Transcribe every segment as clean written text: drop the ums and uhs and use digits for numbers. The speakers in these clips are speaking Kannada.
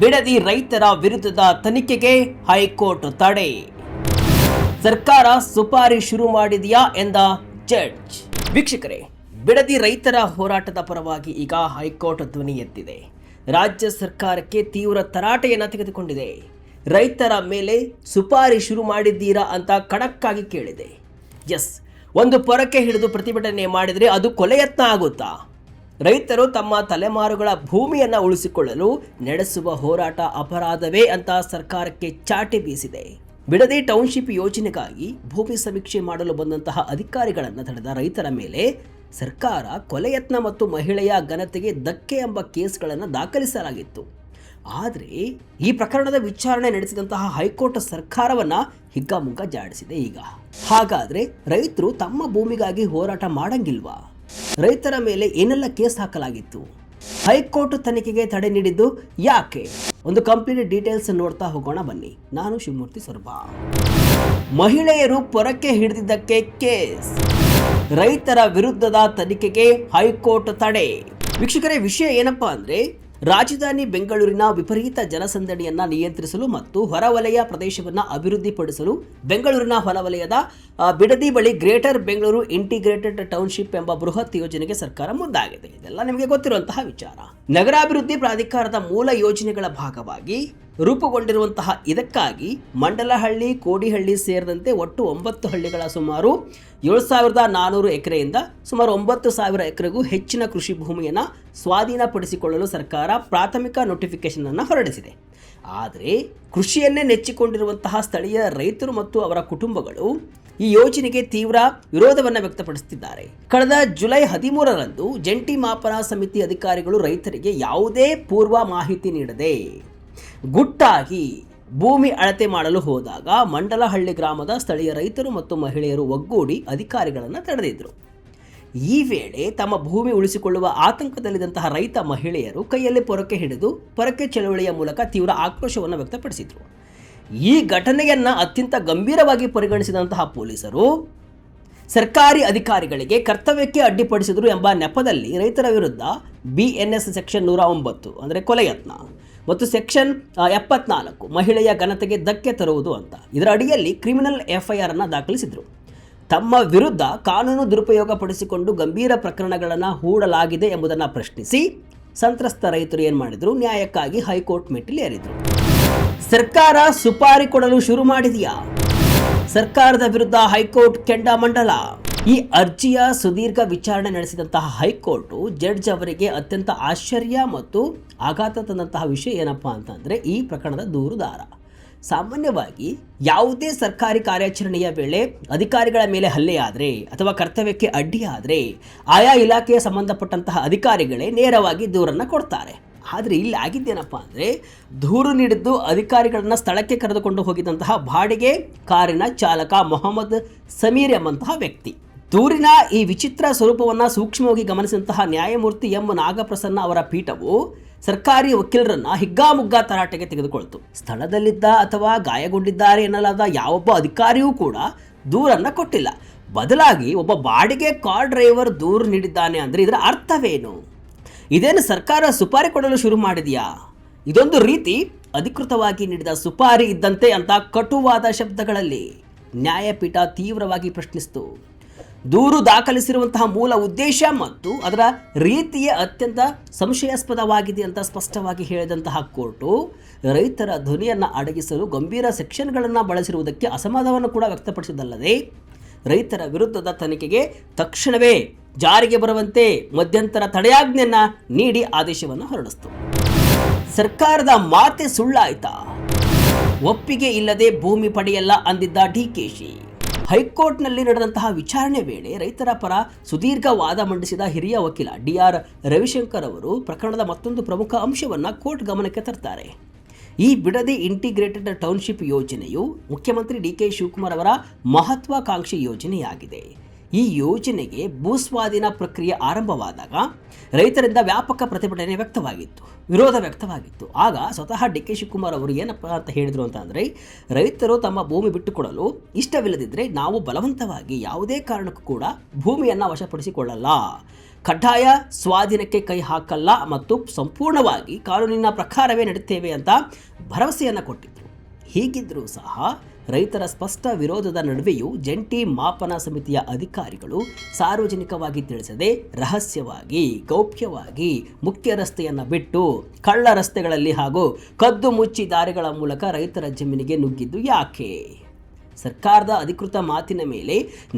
ಬಿಡದಿ ರೈತರ ವಿರುದ್ಧದ ತನಿಖೆಗೆ ಹೈಕೋರ್ಟ್ ತಡೆ. ಸರ್ಕಾರ ಸುಪಾರಿ ಶುರು ಮಾಡಿದೆಯಾ ಎಂದ ಜಡ್ಜ್. ವೀಕ್ಷಕರೇ, ಬಿಡದಿ ರೈತರ ಹೋರಾಟದ ಪರವಾಗಿ ಈಗ ಹೈಕೋರ್ಟ್ ಧ್ವನಿ ಎತ್ತಿದೆ. ರಾಜ್ಯ ಸರ್ಕಾರಕ್ಕೆ ತೀವ್ರ ತರಾಟೆಯನ್ನು ತೆಗೆದುಕೊಂಡಿದೆ. ರೈತರ ಮೇಲೆ ಸುಪಾರಿ ಶುರು ಮಾಡಿದ್ದೀರಾ ಅಂತ ಖಡಕ್ಕಾಗಿ ಕೇಳಿದೆ. ಎಸ್, ಒಂದು ಪೊರಕೆ ಹಿಡಿದು ಪ್ರತಿಭಟನೆ ಮಾಡಿದರೆ ಅದು ಕೊಲೆಯತ್ನ ಆಗುತ್ತಾ? ರೈತರು ತಮ್ಮ ತಲೆಮಾರುಗಳ ಭೂಮಿಯನ್ನು ಉಳಿಸಿಕೊಳ್ಳಲು ನಡೆಸುವ ಹೋರಾಟ ಅಪರಾಧವೇ ಅಂತ ಸರ್ಕಾರಕ್ಕೆ ಚಾಟಿ ಬೀಸಿದೆ. ಬಿಡದಿ ಟೌನ್ಶಿಪ್ ಯೋಜನೆಗಾಗಿ ಭೂಮಿ ಸಮೀಕ್ಷೆ ಮಾಡಲು ಬಂದಂತಹ ಅಧಿಕಾರಿಗಳನ್ನು ತಡೆದ ರೈತರ ಮೇಲೆ ಸರ್ಕಾರ ಕೊಲೆಯತ್ನ ಮತ್ತು ಮಹಿಳೆಯ ಘನತೆಗೆ ಧಕ್ಕೆ ಎಂಬ ಕೇಸ್ಗಳನ್ನು ದಾಖಲಿಸಲಾಗಿತ್ತು. ಆದರೆ ಈ ಪ್ರಕರಣದ ವಿಚಾರಣೆ ನಡೆಸಿದಂತಹ ಹೈಕೋರ್ಟ್ ಸರ್ಕಾರವನ್ನು ಹಿಗ್ಗಾಮುಗ್ಗ ಜಾಡಿಸಿದೆ. ಈಗ ಹಾಗಾದರೆ ರೈತರು ತಮ್ಮ ಭೂಮಿಗಾಗಿ ಹೋರಾಟ ಮಾಡಂಗಿಲ್ವಾ? ರೈತರ ಮೇಲೆ ಏನೆಲ್ಲ ಕೇಸ್ ಹಾಕಲಾಗಿತ್ತು? ಹೈಕೋರ್ಟ್ ತನಿಖೆಗೆ ತಡೆ ನೀಡಿದ್ದು ಯಾಕೆ? ಒಂದು ಕಂಪ್ಲೀಟ್ ಡೀಟೇಲ್ಸ್ ನೋಡ್ತಾ ಹೋಗೋಣ ಬನ್ನಿ. ನಾನು ಶಿವಮೂರ್ತಿ ಸೊರಬ. ಮಹಿಳೆಯರು ಪೊರಕೆ ಹಿಡಿದಿದ್ದಕ್ಕೆ ಕೇಸ್, ರೈತರ ವಿರುದ್ಧದ ತನಿಖೆಗೆ ಹೈಕೋರ್ಟ್ ತಡೆ. ವೀಕ್ಷಕರೇ, ವಿಷಯ ಏನಪ್ಪಾ ಅಂದ್ರೆ, ರಾಜಧಾನಿ ಬೆಂಗಳೂರಿನ ವಿಪರೀತ ಜನಸಂದಣಿಯನ್ನ ನಿಯಂತ್ರಿಸಲು ಮತ್ತು ಹೊರವಲಯ ಪ್ರದೇಶವನ್ನು ಅಭಿವೃದ್ಧಿಪಡಿಸಲು ಬೆಂಗಳೂರಿನ ಹೊರವಲಯದ ಬಿಡದಿ ಬಳಿ ಗ್ರೇಟರ್ ಬೆಂಗಳೂರು ಇಂಟಿಗ್ರೇಟೆಡ್ ಟೌನ್ಶಿಪ್ ಎಂಬ ಬೃಹತ್ ಯೋಜನೆಗೆ ಸರ್ಕಾರ ಮುಂದಾಗಿದೆ. ಇದೆಲ್ಲ ನಿಮಗೆ ಗೊತ್ತಿರುವಂತಹ ವಿಚಾರ. ನಗರಾಭಿವೃದ್ಧಿ ಪ್ರಾಧಿಕಾರದ ಮೂಲ ಯೋಜನೆಗಳ ಭಾಗವಾಗಿ ರೂಪುಗೊಂಡಿರುವಂತಹ ಇದಕ್ಕಾಗಿ ಮಂಡಲಹಳ್ಳಿ, ಕೋಡಿಹಳ್ಳಿ ಸೇರಿದಂತೆ ಒಟ್ಟು 9 ಹಳ್ಳಿಗಳ ಸುಮಾರು 7,400 ಎಕರೆಯಿಂದ ಸುಮಾರು 9,000 ಎಕರೆಗೂ ಹೆಚ್ಚಿನ ಕೃಷಿ ಭೂಮಿಯನ್ನು ಸ್ವಾಧೀನಪಡಿಸಿಕೊಳ್ಳಲು ಸರ್ಕಾರ ಪ್ರಾಥಮಿಕ ನೋಟಿಫಿಕೇಶನ್ ಅನ್ನು ಹೊರಡಿಸಿದೆ. ಆದರೆ ಕೃಷಿಯನ್ನೇ ನೆಚ್ಚಿಕೊಂಡಿರುವಂತಹ ಸ್ಥಳೀಯ ರೈತರು ಮತ್ತು ಅವರ ಕುಟುಂಬಗಳು ಈ ಯೋಜನೆಗೆ ತೀವ್ರ ವಿರೋಧವನ್ನು ವ್ಯಕ್ತಪಡಿಸುತ್ತಿದ್ದಾರೆ. ಕಳೆದ ಜುಲೈ 13ರಂದು ಜಂಟಿ ಮಾಪನ ಸಮಿತಿ ಅಧಿಕಾರಿಗಳು ರೈತರಿಗೆ ಯಾವುದೇ ಪೂರ್ವ ಮಾಹಿತಿ ನೀಡದೆ ಗುಟ್ಟಾಗಿ ಭೂಮಿ ಅಳತೆ ಮಾಡಲು ಹೋದಾಗ ಮಂಡಲಹಳ್ಳಿ ಗ್ರಾಮದ ಸ್ಥಳೀಯ ರೈತರು ಮತ್ತು ಮಹಿಳೆಯರು ಒಗ್ಗೂಡಿ ಅಧಿಕಾರಿಗಳನ್ನು ತಡೆದಿದ್ದರು. ಈ ವೇಳೆ ತಮ್ಮ ಭೂಮಿ ಉಳಿಸಿಕೊಳ್ಳುವ ಆತಂಕದಲ್ಲಿದ್ದಂತಹ ರೈತ ಮಹಿಳೆಯರು ಕೈಯಲ್ಲಿ ಪೊರಕೆ ಹಿಡಿದು ಪೊರಕೆ ಚಳವಳಿಯ ಮೂಲಕ ತೀವ್ರ ಆಕ್ರೋಶವನ್ನು ವ್ಯಕ್ತಪಡಿಸಿದರು. ಈ ಘಟನೆಯನ್ನು ಅತ್ಯಂತ ಗಂಭೀರವಾಗಿ ಪರಿಗಣಿಸಿದಂತಹ ಪೊಲೀಸರು ಸರ್ಕಾರಿ ಅಧಿಕಾರಿಗಳಿಗೆ ಕರ್ತವ್ಯಕ್ಕೆ ಅಡ್ಡಿಪಡಿಸಿದರು ಎಂಬ ನೆಪದಲ್ಲಿ ರೈತರ ವಿರುದ್ಧ BNS ಸೆಕ್ಷನ್ 109 ಅಂದರೆ ಕೊಲೆಯತ್ನ ಮತ್ತು ಸೆಕ್ಷನ್ 74 ಮಹಿಳೆಯ ಘನತೆಗೆ ಧಕ್ಕೆ ತರುವುದು ಅಂತ ಇದರ ಅಡಿಯಲ್ಲಿ ಕ್ರಿಮಿನಲ್ FIR ಅನ್ನು ದಾಖಲಿಸಿದರು. ತಮ್ಮ ವಿರುದ್ಧ ಕಾನೂನು ದುರುಪಯೋಗ ಪಡಿಸಿಕೊಂಡು ಗಂಭೀರ ಪ್ರಕರಣಗಳನ್ನು ಹೂಡಲಾಗಿದೆ ಎಂಬುದನ್ನು ಪ್ರಶ್ನಿಸಿ ಸಂತ್ರಸ್ತ ರೈತರು ಏನು ಮಾಡಿದರು? ನ್ಯಾಯಕ್ಕಾಗಿ ಹೈಕೋರ್ಟ್ ಮೆಟ್ಟಿಲೇರಿದರು. ಸರ್ಕಾರ ಸುಪಾರಿ ಕೊಡಲು ಶುರು ಮಾಡಿದೆಯಾ? ಸರ್ಕಾರದ ವಿರುದ್ಧ ಹೈಕೋರ್ಟ್ ಕೆಂಡಾಮಂಡಲ. ಈ ಅರ್ಜಿಯ ಸುದೀರ್ಘ ವಿಚಾರಣೆ ನಡೆಸಿದಂತಹ ಹೈಕೋರ್ಟ್ ಜಡ್ಜ್ ಅವರಿಗೆ ಅತ್ಯಂತ ಆಶ್ಚರ್ಯ ಮತ್ತು ಆಘಾತ ತಂದಂತಹ ವಿಷಯ ಏನಪ್ಪಾ ಅಂತಂದರೆ, ಈ ಪ್ರಕರಣದ ದೂರುದಾರ ಸಾಮಾನ್ಯವಾಗಿ ಯಾವುದೇ ಸರ್ಕಾರಿ ಕಾರ್ಯಾಚರಣೆಯ ವೇಳೆ ಅಧಿಕಾರಿಗಳ ಮೇಲೆ ಹಲ್ಲೆ ಆದರೆ ಅಥವಾ ಕರ್ತವ್ಯಕ್ಕೆ ಅಡ್ಡಿಯಾದರೆ ಆಯಾ ಇಲಾಖೆಯ ಸಂಬಂಧಪಟ್ಟಂತಹ ಅಧಿಕಾರಿಗಳೇ ನೇರವಾಗಿ ದೂರನ್ನು ಕೊಡ್ತಾರೆ. ಆದರೆ ಇಲ್ಲಿ ಆಗಿದ್ದೇನಪ್ಪ ಅಂದರೆ, ದೂರು ನೀಡಿದ್ದು ಅಧಿಕಾರಿಗಳನ್ನು ಸ್ಥಳಕ್ಕೆ ಕರೆದುಕೊಂಡು ಹೋಗಿದ್ದಂತಹ ಬಾಡಿಗೆ ಕಾರಿನ ಚಾಲಕ ಮೊಹಮ್ಮದ್ ಸಮೀರ್ ಎಂಬಂತಹ ವ್ಯಕ್ತಿ. ದೂರಿನ ಈ ವಿಚಿತ್ರ ಸ್ವರೂಪವನ್ನು ಸೂಕ್ಷ್ಮವಾಗಿ ಗಮನಿಸಿದಂತಹ ನ್ಯಾಯಮೂರ್ತಿ M ನಾಗಪ್ರಸನ್ನ ಅವರ ಪೀಠವು ಸರ್ಕಾರಿ ವಕೀಲರನ್ನ ಹಿಗ್ಗಾಮುಗ್ಗಾ ತರಾಟೆಗೆ ತೆಗೆದುಕೊಳ್ತು. ಸ್ಥಳದಲ್ಲಿದ್ದ ಅಥವಾ ಗಾಯಗೊಂಡಿದ್ದಾರೆ ಎನ್ನಲಾದ ಯಾವೊಬ್ಬ ಅಧಿಕಾರಿಯೂ ಕೂಡ ದೂರನ್ನು ಕೊಟ್ಟಿಲ್ಲ. ಬದಲಾಗಿ ಒಬ್ಬ ಬಾಡಿಗೆ ಕಾರ್ ಡ್ರೈವರ್ ದೂರು ನೀಡಿದ್ದಾನೆ ಅಂದರೆ ಇದರ ಅರ್ಥವೇನು? ಇದೇನು ಸರ್ಕಾರ ಸುಪಾರಿ ಕೊಡಲು ಶುರು ಮಾಡಿದೆಯಾ? ಇದೊಂದು ರೀತಿ ಅಧಿಕೃತವಾಗಿ ನೀಡಿದ ಸುಪಾರಿ ಇದ್ದಂತೆ ಅಂತ ಕಟುವಾದ ಶಬ್ದಗಳಲ್ಲಿ ನ್ಯಾಯಪೀಠ ತೀವ್ರವಾಗಿ ಪ್ರಶ್ನಿಸಿತು. ದೂರು ದಾಖಲಿಸಿರುವಂತಹ ಮೂಲ ಉದ್ದೇಶ ಮತ್ತು ಅದರ ರೀತಿಯೇ ಅತ್ಯಂತ ಸಂಶಯಾಸ್ಪದವಾಗಿದೆ ಅಂತ ಸ್ಪಷ್ಟವಾಗಿ ಹೇಳಿದಂತಹ ಕೋರ್ಟು ರೈತರ ಧ್ವನಿಯನ್ನು ಅಡಗಿಸಲು ಗಂಭೀರ ಸೆಕ್ಷನ್ಗಳನ್ನು ಬಳಸಿರುವುದಕ್ಕೆ ಅಸಮಾಧಾನವನ್ನು ಕೂಡ ವ್ಯಕ್ತಪಡಿಸಿದಲ್ಲದೆ ರೈತರ ವಿರುದ್ಧದ ತನಿಖೆಗೆ ತಕ್ಷಣವೇ ಜಾರಿಗೆ ಬರುವಂತೆ ಮಧ್ಯಂತರ ತಡೆಯಾಜ್ಞೆಯನ್ನು ನೀಡಿ ಆದೇಶವನ್ನು ಹೊರಡಿಸಿತು. ಸರ್ಕಾರದ ಮಾತೆ ಸುಳ್ಳಾಯ್ತಾ? ಒಪ್ಪಿಗೆ ಇಲ್ಲದೆ ಭೂಮಿ ಪಡೆಯಲ್ಲ ಅಂದಿದ್ದ DKಶಿ. ಹೈಕೋರ್ಟ್ನಲ್ಲಿ ನಡೆದಂತಹ ವಿಚಾರಣೆ ವೇಳೆ ರೈತರ ಪರ ಸುದೀರ್ಘ ವಾದ ಮಂಡಿಸಿದ ಹಿರಿಯ ವಕೀಲ DR ರವಿಶಂಕರ್ ಅವರು ಪ್ರಕರಣದ ಮತ್ತೊಂದು ಪ್ರಮುಖ ಅಂಶವನ್ನು ಕೋರ್ಟ್ ಗಮನಕ್ಕೆ ತರ್ತಾರೆ. ಈ ಬಿಡದಿ ಇಂಟಿಗ್ರೇಟೆಡ್ ಟೌನ್ಶಿಪ್ ಯೋಜನೆಯು ಮುಖ್ಯಮಂತ್ರಿ DK ಶಿವಕುಮಾರ್ ಅವರ ಮಹತ್ವಾಕಾಂಕ್ಷಿ ಯೋಜನೆಯಾಗಿದೆ. ಈ ಯೋಜನೆಗೆ ಭೂಸ್ವಾಧೀನ ಪ್ರಕ್ರಿಯೆ ಆರಂಭವಾದಾಗ ರೈತರಿಂದ ವ್ಯಾಪಕ ಪ್ರತಿಭಟನೆ ವ್ಯಕ್ತವಾಗಿತ್ತು, ವಿರೋಧ ವ್ಯಕ್ತವಾಗಿತ್ತು. ಆಗ ಸ್ವತಃ DK ಶಿವಕುಮಾರ್ ಅವರು ಏನಪ್ಪ ಅಂತ ಹೇಳಿದರು ಅಂತಂದರೆ, ರೈತರು ತಮ್ಮ ಭೂಮಿ ಬಿಟ್ಟುಕೊಡಲು ಇಷ್ಟವಿಲ್ಲದಿದ್ದರೆ ನಾವು ಬಲವಂತವಾಗಿ ಯಾವುದೇ ಕಾರಣಕ್ಕೂ ಕೂಡ ಭೂಮಿಯನ್ನು ವಶಪಡಿಸಿಕೊಳ್ಳಲ್ಲ. ಕಡ್ಡಾಯ ಸ್ವಾಧೀನಕ್ಕೆ ಕೈ ಹಾಕಲ್ಲ ಮತ್ತು ಸಂಪೂರ್ಣವಾಗಿ ಕಾನೂನಿನ ಪ್ರಕಾರವೇ ನಡೆಯುತ್ತೇವೆ ಅಂತ ಭರವಸೆಯನ್ನು ಕೊಟ್ಟಿದ್ದರು. ಹೀಗಿದ್ದರೂ ಸಹ ರೈತರ ಸ್ಪಷ್ಟ ವಿರೋಧದ ನಡುವೆಯೂ ಜಂಟಿ ಮಾಪನ ಸಮಿತಿಯ ಅಧಿಕಾರಿಗಳು ಸಾರ್ವಜನಿಕವಾಗಿ ತಿಳಿಸದೆ ರಹಸ್ಯವಾಗಿ ಗೌಪ್ಯವಾಗಿ ಮುಖ್ಯ ರಸ್ತೆಯನ್ನು ಬಿಟ್ಟು ಕಳ್ಳ ರಸ್ತೆಗಳಲ್ಲಿ ಹಾಗೂ ಕದ್ದು ಮುಚ್ಚಿ ದಾರಿಗಳ ಮೂಲಕ ರೈತರ ಜಮೀನಿಗೆ ನುಗ್ಗಿದ್ದು ಯಾಕೆ? ಸರ್ಕಾರದ ಅಧಿಕೃತ ಮಾತಿನ ಮೇಲೆ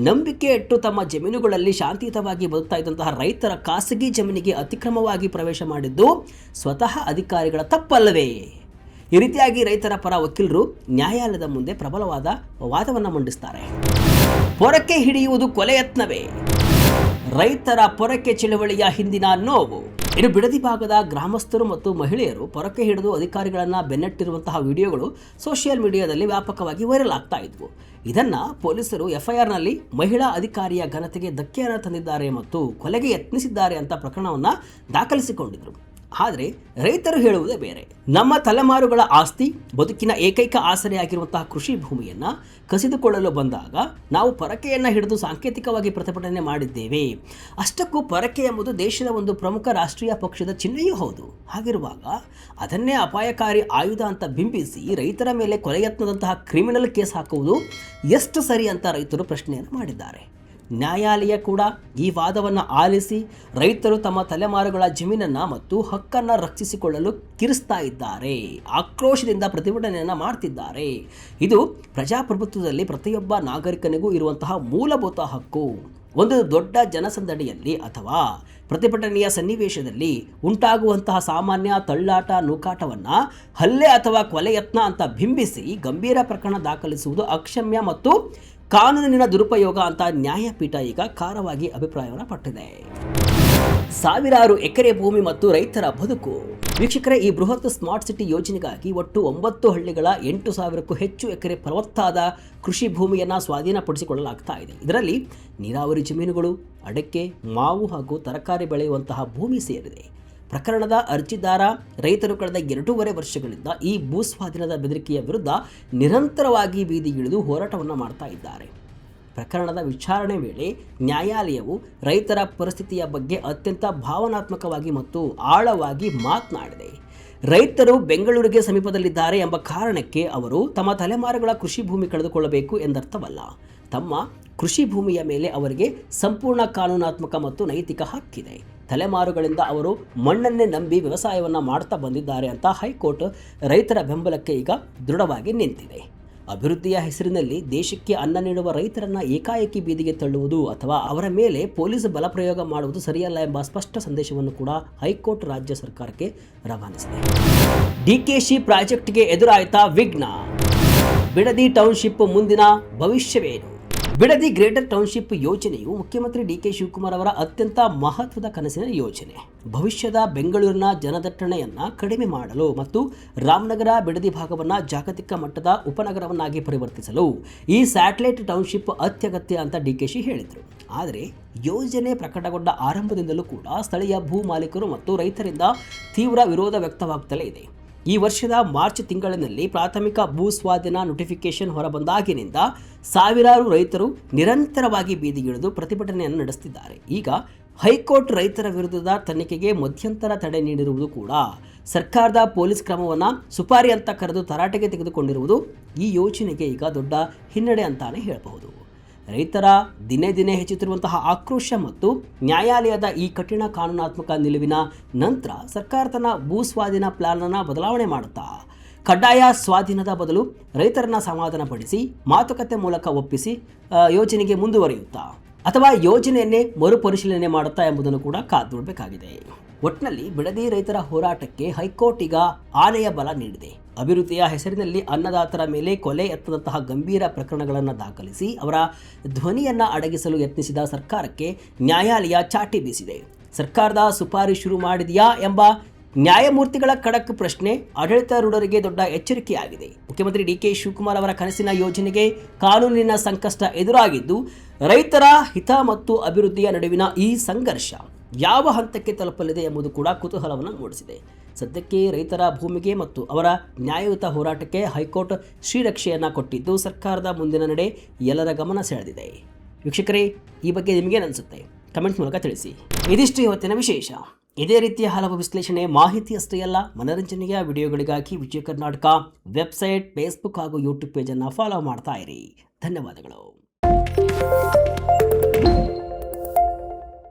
ನಂಬಿಕೆ ಇಟ್ಟು ತಮ್ಮ ಜಮೀನುಗಳಲ್ಲಿ ಶಾಂತಿಯುತವಾಗಿ ಬದುಕ್ತಾ ಇದ್ದಂತಹ ರೈತರ ಖಾಸಗಿ ಜಮೀನಿಗೆ ಅತಿಕ್ರಮವಾಗಿ ಪ್ರವೇಶ ಮಾಡಿದ್ದು ಸ್ವತಃ ಅಧಿಕಾರಿಗಳ ತಪ್ಪಲ್ಲವೇ? ಈ ರೀತಿಯಾಗಿ ರೈತರ ಪರ ವಕೀಲರು ನ್ಯಾಯಾಲಯದ ಮುಂದೆ ಪ್ರಬಲವಾದ ವಾದವನ್ನು ಮಂಡಿಸ್ತಾರೆ. ಪೊರಕೆ ಹಿಡಿಯುವುದು ಕೊಲೆ ಯತ್ನವೇ? ರೈತರ ಪೊರಕೆ ಚಳವಳಿಯ ಹಿಂದಿನ ನೋವು. ಇನ್ನು ಬಿಡದಿ ಭಾಗದ ಗ್ರಾಮಸ್ಥರು ಮತ್ತು ಮಹಿಳೆಯರು ಪೊರಕೆ ಹಿಡಿದು ಅಧಿಕಾರಿಗಳನ್ನು ಬೆನ್ನಟ್ಟಿರುವಂತಹ ವಿಡಿಯೋಗಳು ಸೋಷಿಯಲ್ ಮೀಡಿಯಾದಲ್ಲಿ ವ್ಯಾಪಕವಾಗಿ ವೈರಲ್ ಆಗ್ತಾ ಇದ್ವು. ಇದನ್ನು ಪೊಲೀಸರು ಎಫ್ಐಆರ್ನಲ್ಲಿ ಮಹಿಳಾ ಅಧಿಕಾರಿಯ ಘನತೆಗೆ ಧಕ್ಕೆಯನ್ನು ತಂದಿದ್ದಾರೆ ಮತ್ತು ಕೊಲೆಗೆ ಯತ್ನಿಸಿದ್ದಾರೆ ಅಂತ ಪ್ರಕರಣವನ್ನು ದಾಖಲಿಸಿಕೊಂಡಿದ್ರು. ಆದರೆ ರೈತರು ಹೇಳುವುದೇ ಬೇರೆ. ನಮ್ಮ ತಲೆಮಾರುಗಳ ಆಸ್ತಿ, ಬದುಕಿನ ಏಕೈಕ ಆಸರೆಯಾಗಿರುವಂತಹ ಕೃಷಿ ಭೂಮಿಯನ್ನು ಕಸಿದುಕೊಳ್ಳಲು ಬಂದಾಗ ನಾವು ಪೊರಕೆಯನ್ನು ಹಿಡಿದು ಸಾಂಕೇತಿಕವಾಗಿ ಪ್ರತಿಭಟನೆ ಮಾಡಿದ್ದೇವೆ. ಅಷ್ಟಕ್ಕೂ ಪೊರಕೆ ಎಂಬುದು ದೇಶದ ಒಂದು ಪ್ರಮುಖ ರಾಷ್ಟ್ರೀಯ ಪಕ್ಷದ ಚಿಹ್ನೆಯೂ ಹೌದು. ಹಾಗಿರುವಾಗ ಅದನ್ನೇ ಅಪಾಯಕಾರಿ ಆಯುಧ ಅಂತ ಬಿಂಬಿಸಿ ರೈತರ ಮೇಲೆ ಕೊಲೆಯತ್ನದಂತಹ ಕ್ರಿಮಿನಲ್ ಕೇಸ್ ಹಾಕುವುದು ಎಷ್ಟು ಸರಿ ಅಂತ ರೈತರು ಪ್ರಶ್ನೆಯನ್ನು ಮಾಡಿದ್ದಾರೆ. ನ್ಯಾಯಾಲಯ ಕೂಡ ಈ ವಾದವನ್ನು ಆಲಿಸಿ ರೈತರು ತಮ್ಮ ತಲೆಮಾರುಗಳ ಜಮೀನನ್ನು ಮತ್ತು ಹಕ್ಕನ್ನು ರಕ್ಷಿಸಿಕೊಳ್ಳಲು ಕಿರಿಸ್ತಾ ಇದ್ದಾರೆ, ಆಕ್ರೋಶದಿಂದ ಪ್ರತಿಭಟನೆಯನ್ನು ಮಾಡ್ತಿದ್ದಾರೆ. ಇದು ಪ್ರಜಾಪ್ರಭುತ್ವದಲ್ಲಿ ಪ್ರತಿಯೊಬ್ಬ ನಾಗರಿಕನಿಗೂ ಇರುವಂತಹ ಮೂಲಭೂತ ಹಕ್ಕು. ಒಂದು ದೊಡ್ಡ ಜನಸಂದಣಿಯಲ್ಲಿ ಅಥವಾ ಪ್ರತಿಭಟನೆಯ ಸನ್ನಿವೇಶದಲ್ಲಿ ಉಂಟಾಗುವಂತಹ ಸಾಮಾನ್ಯ ತಳ್ಳಾಟ ನೂಕಾಟವನ್ನು ಹಲ್ಲೆ ಅಥವಾ ಕೊಲೆ ಯತ್ನ ಅಂತ ಬಿಂಬಿಸಿ ಗಂಭೀರ ಪ್ರಕರಣ ದಾಖಲಿಸುವುದು ಅಕ್ಷಮ್ಯ ಮತ್ತು ಕಾನೂನಿನ ದುರುಪಯೋಗ ಅಂತ ನ್ಯಾಯಪೀಠ ಈಗ ಖಾರವಾಗಿ ಅಭಿಪ್ರಾಯವನ್ನು ಪಟ್ಟಿದೆ. ಸಾವಿರಾರು ಎಕರೆ ಭೂಮಿ ಮತ್ತು ರೈತರ ಬದುಕು. ವೀಕ್ಷಕರೇ, ಈ ಬೃಹತ್ ಸ್ಮಾರ್ಟ್ ಸಿಟಿ ಯೋಜನೆಗಾಗಿ ಒಟ್ಟು 9 ಹಳ್ಳಿಗಳ 8,000ಕ್ಕೂ ಹೆಚ್ಚು ಎಕರೆ ಫಲವತ್ತಾದ ಕೃಷಿ ಭೂಮಿಯನ್ನು ಸ್ವಾಧೀನಪಡಿಸಿಕೊಳ್ಳಲಾಗ್ತಾ ಇದೆ. ಇದರಲ್ಲಿ ನೀರಾವರಿ ಜಮೀನುಗಳು, ಅಡಕೆ, ಮಾವು ಹಾಗೂ ತರಕಾರಿ ಬೆಳೆಯುವಂತಹ ಭೂಮಿ ಸೇರಿದೆ. ಪ್ರಕರಣದ ಅರ್ಜಿದಾರ ರೈತರು ಕಳೆದ 2.5 ವರ್ಷಗಳಿಂದ ಈ ಭೂಸ್ವಾಧೀನದ ಬೆದರಿಕೆಯ ವಿರುದ್ಧ ನಿರಂತರವಾಗಿ ಬೀದಿಗಿಳಿದು ಹೋರಾಟವನ್ನು ಮಾಡ್ತಾ ಇದ್ದಾರೆ. ಪ್ರಕರಣದ ವಿಚಾರಣೆ ವೇಳೆ ನ್ಯಾಯಾಲಯವು ರೈತರ ಪರಿಸ್ಥಿತಿಯ ಬಗ್ಗೆ ಅತ್ಯಂತ ಭಾವನಾತ್ಮಕವಾಗಿ ಮತ್ತು ಆಳವಾಗಿ ಮಾತನಾಡಿದೆ. ರೈತರು ಬೆಂಗಳೂರಿಗೆ ಸಮೀಪದಲ್ಲಿದ್ದಾರೆ ಎಂಬ ಕಾರಣಕ್ಕೆ ಅವರು ತಮ್ಮ ತಲೆಮಾರುಗಳ ಕೃಷಿ ಭೂಮಿ ಕಳೆದುಕೊಳ್ಳಬೇಕು ಎಂದರ್ಥವಲ್ಲ. ತಮ್ಮ ಕೃಷಿ ಭೂಮಿಯ ಮೇಲೆ ಅವರಿಗೆ ಸಂಪೂರ್ಣ ಕಾನೂನಾತ್ಮಕ ಮತ್ತು ನೈತಿಕ ಹಕ್ಕಿದೆ. ತಲೆಮಾರುಗಳಿಂದ ಅವರು ಮಣ್ಣನ್ನೇ ನಂಬಿ ವ್ಯವಸಾಯವನ್ನು ಮಾಡ್ತಾ ಬಂದಿದ್ದಾರೆ ಅಂತ ಹೈಕೋರ್ಟ್ ರೈತರ ಬೆಂಬಲಕ್ಕೆ ಈಗ ದೃಢವಾಗಿ ನಿಂತಿದೆ. ಅಭಿವೃದ್ಧಿಯ ಹೆಸರಿನಲ್ಲಿ ದೇಶಕ್ಕೆ ಅನ್ನ ನೀಡುವ ರೈತರನ್ನು ಏಕಾಏಕಿ ಬೀದಿಗೆ ತಳ್ಳುವುದು ಅಥವಾ ಅವರ ಮೇಲೆ ಪೊಲೀಸ್ ಬಲಪ್ರಯೋಗ ಮಾಡುವುದು ಸರಿಯಲ್ಲ ಎಂಬ ಸ್ಪಷ್ಟ ಸಂದೇಶವನ್ನು ಕೂಡ ಹೈಕೋರ್ಟ್ ರಾಜ್ಯ ಸರ್ಕಾರಕ್ಕೆ ರವಾನಿಸಿದೆ. ಡಿಕೆಶಿ ಪ್ರಾಜೆಕ್ಟ್ಗೆ ಎದುರಾಯ್ತಾ ವಿಘ್ನ. ಬಿಡದಿ ಟೌನ್ಶಿಪ್ ಮುಂದಿನ ಭವಿಷ್ಯವೇನು? ಬಿಡದಿ ಗ್ರೇಟರ್ ಟೌನ್ಶಿಪ್ ಯೋಜನೆಯು ಮುಖ್ಯಮಂತ್ರಿ ಡಿಕೆ ಶಿವಕುಮಾರ್ ಅವರ ಅತ್ಯಂತ ಮಹತ್ವದ ಕನಸಿನ ಯೋಜನೆ. ಭವಿಷ್ಯದ ಬೆಂಗಳೂರಿನ ಜನದಟ್ಟಣೆಯನ್ನು ಕಡಿಮೆ ಮಾಡಲು ಮತ್ತು ರಾಮನಗರ ಬಿಡದಿ ಭಾಗವನ್ನು ಜಾಗತಿಕ ಮಟ್ಟದ ಉಪನಗರವನ್ನಾಗಿ ಪರಿವರ್ತಿಸಲು ಈ ಸ್ಯಾಟಲೈಟ್ ಟೌನ್ಶಿಪ್ ಅತ್ಯಗತ್ಯ ಅಂತ ಡಿಕೆಶಿ ಹೇಳಿದರು. ಆದರೆ ಯೋಜನೆ ಪ್ರಕಟಗೊಂಡ ಆರಂಭದಿಂದಲೂ ಕೂಡ ಸ್ಥಳೀಯ ಭೂ ಮಾಲೀಕರು ಮತ್ತು ರೈತರಿಂದ ತೀವ್ರ ವಿರೋಧ ವ್ಯಕ್ತವಾಗುತ್ತಲೇ ಇದೆ. ಈ ವರ್ಷದ ಮಾರ್ಚ್ ತಿಂಗಳಿನಲ್ಲಿ ಪ್ರಾಥಮಿಕ ಭೂ ಸ್ವಾಧೀನ ನೋಟಿಫಿಕೇಶನ್ ಹೊರಬಂದಾಗಿನಿಂದ ಸಾವಿರಾರು ರೈತರು ನಿರಂತರವಾಗಿ ಬೀದಿಗಿಳಿದು ಪ್ರತಿಭಟನೆಯನ್ನು ನಡೆಸುತ್ತಿದ್ದಾರೆ. ಈಗ ಹೈಕೋರ್ಟ್ ರೈತರ ವಿರುದ್ಧದ ತನಿಖೆಗೆ ಮಧ್ಯಂತರ ತಡೆ ನೀಡಿರುವುದು ಕೂಡ ಸರ್ಕಾರದ ಪೊಲೀಸ್ ಕ್ರಮವನ್ನು ಸುಪಾರಿ ಅಂತ ಕರೆದು ತರಾಟೆಗೆ ತೆಗೆದುಕೊಂಡಿರುವುದು ಈ ಯೋಜನೆಗೆ ಈಗ ದೊಡ್ಡ ಹಿನ್ನಡೆ ಅಂತಾನೆ ಹೇಳಬಹುದು. ರೈತರ ದಿನೇ ದಿನೇ ಹೆಚ್ಚುತ್ತಿರುವಂತಹ ಆಕ್ರೋಶ ಮತ್ತು ನ್ಯಾಯಾಲಯದ ಈ ಕಠಿಣ ಕಾನೂನಾತ್ಮಕ ನಿಲುವಿನ ನಂತರ ಸರ್ಕಾರ ತನ್ನ ಭೂ ಸ್ವಾಧೀನ ಪ್ಲಾನನ್ನು ಬದಲಾವಣೆ ಮಾಡುತ್ತಾ ಕಡ್ಡಾಯ ಸ್ವಾಧೀನದ ಬದಲು ರೈತರನ್ನ ಸಮಾಧಾನಪಡಿಸಿ ಮಾತುಕತೆ ಮೂಲಕ ಒಪ್ಪಿಸಿ ಯೋಜನೆಗೆ ಮುಂದುವರಿಯುತ್ತಾ ಅಥವಾ ಯೋಜನೆಯನ್ನೇ ಮರುಪರಿಶೀಲನೆ ಮಾಡುತ್ತಾ ಎಂಬುದನ್ನು ಕೂಡ ಕಾದು ನೋಡಬೇಕಾಗಿದೆ. ಒಟ್ಟಿನಲ್ಲಿ ಬಿಡದಿ ರೈತರ ಹೋರಾಟಕ್ಕೆ ಹೈಕೋರ್ಟ್ ಈಗ ಆನೆಯ ಬಲ ನೀಡಿದೆ. ಅಭಿವೃದ್ಧಿಯ ಹೆಸರಿನಲ್ಲಿ ಅನ್ನದಾತರ ಮೇಲೆ ಕೊಲೆ ಯತ್ನದಂತಹ ಗಂಭೀರ ಪ್ರಕರಣಗಳನ್ನು ದಾಖಲಿಸಿ ಅವರ ಧ್ವನಿಯನ್ನು ಅಡಗಿಸಲು ಯತ್ನಿಸಿದ ಸರ್ಕಾರಕ್ಕೆ ನ್ಯಾಯಾಲಯ ಚಾಟಿ ಬೀಸಿದೆ. ಸರ್ಕಾರದ ಸುಪಾರಿ ಶುರು ಮಾಡಿದೆಯಾ ಎಂಬ ನ್ಯಾಯಮೂರ್ತಿಗಳ ಖಡಕ್ ಪ್ರಶ್ನೆ ಆಡಳಿತಾರೂಢರಿಗೆ ದೊಡ್ಡ ಎಚ್ಚರಿಕೆಯಾಗಿದೆ. ಮುಖ್ಯಮಂತ್ರಿ ಡಿಕೆ ಶಿವಕುಮಾರ್ ಅವರ ಕನಸಿನ ಯೋಜನೆಗೆ ಕಾನೂನಿನ ಸಂಕಷ್ಟ ಎದುರಾಗಿದ್ದು ರೈತರ ಹಿತ ಮತ್ತು ಅಭಿವೃದ್ಧಿಯ ನಡುವಿನ ಈ ಸಂಘರ್ಷ ಯಾವ ಹಂತಕ್ಕೆ ತಲುಪಲಿದೆ ಎಂಬುದು ಕೂಡ ಕುತೂಹಲವನ್ನು ಮೂಡಿಸಿದೆ. ಸದ್ಯಕ್ಕೆ ರೈತರ ಭೂಮಿಗೆ ಮತ್ತು ಅವರ ನ್ಯಾಯಯುತ ಹೋರಾಟಕ್ಕೆ ಹೈಕೋರ್ಟ್ ಶ್ರೀರಕ್ಷೆಯನ್ನು ಕೊಟ್ಟಿದ್ದು ಸರ್ಕಾರದ ಮುಂದಿನ ನಡೆ ಎಲ್ಲರ ಗಮನ ಸೆಳೆದಿದೆ. ವೀಕ್ಷಕರೇ, ಈ ಬಗ್ಗೆ ನಿಮಗೇನು ಅನಿಸುತ್ತೆ? ಕಮೆಂಟ್ ಮೂಲಕ ತಿಳಿಸಿ. ಇದಿಷ್ಟು ಇವತ್ತಿನ ವಿಶೇಷ. ಇದೇ ರೀತಿಯ ಹಲವು ವಿಶ್ಲೇಷಣೆ, ಮಾಹಿತಿ ಅಷ್ಟೇ ಅಲ್ಲ, ಮನರಂಜನೆಯ ವಿಡಿಯೋಗಳಿಗಾಗಿ ವಿಜಯ ಕರ್ನಾಟಕ ವೆಬ್ಸೈಟ್, ಫೇಸ್ಬುಕ್ ಹಾಗೂ ಯೂಟ್ಯೂಬ್ ಪೇಜನ್ನು ಫಾಲೋ ಮಾಡ್ತಾ ಇರಿ. ಧನ್ಯವಾದಗಳು.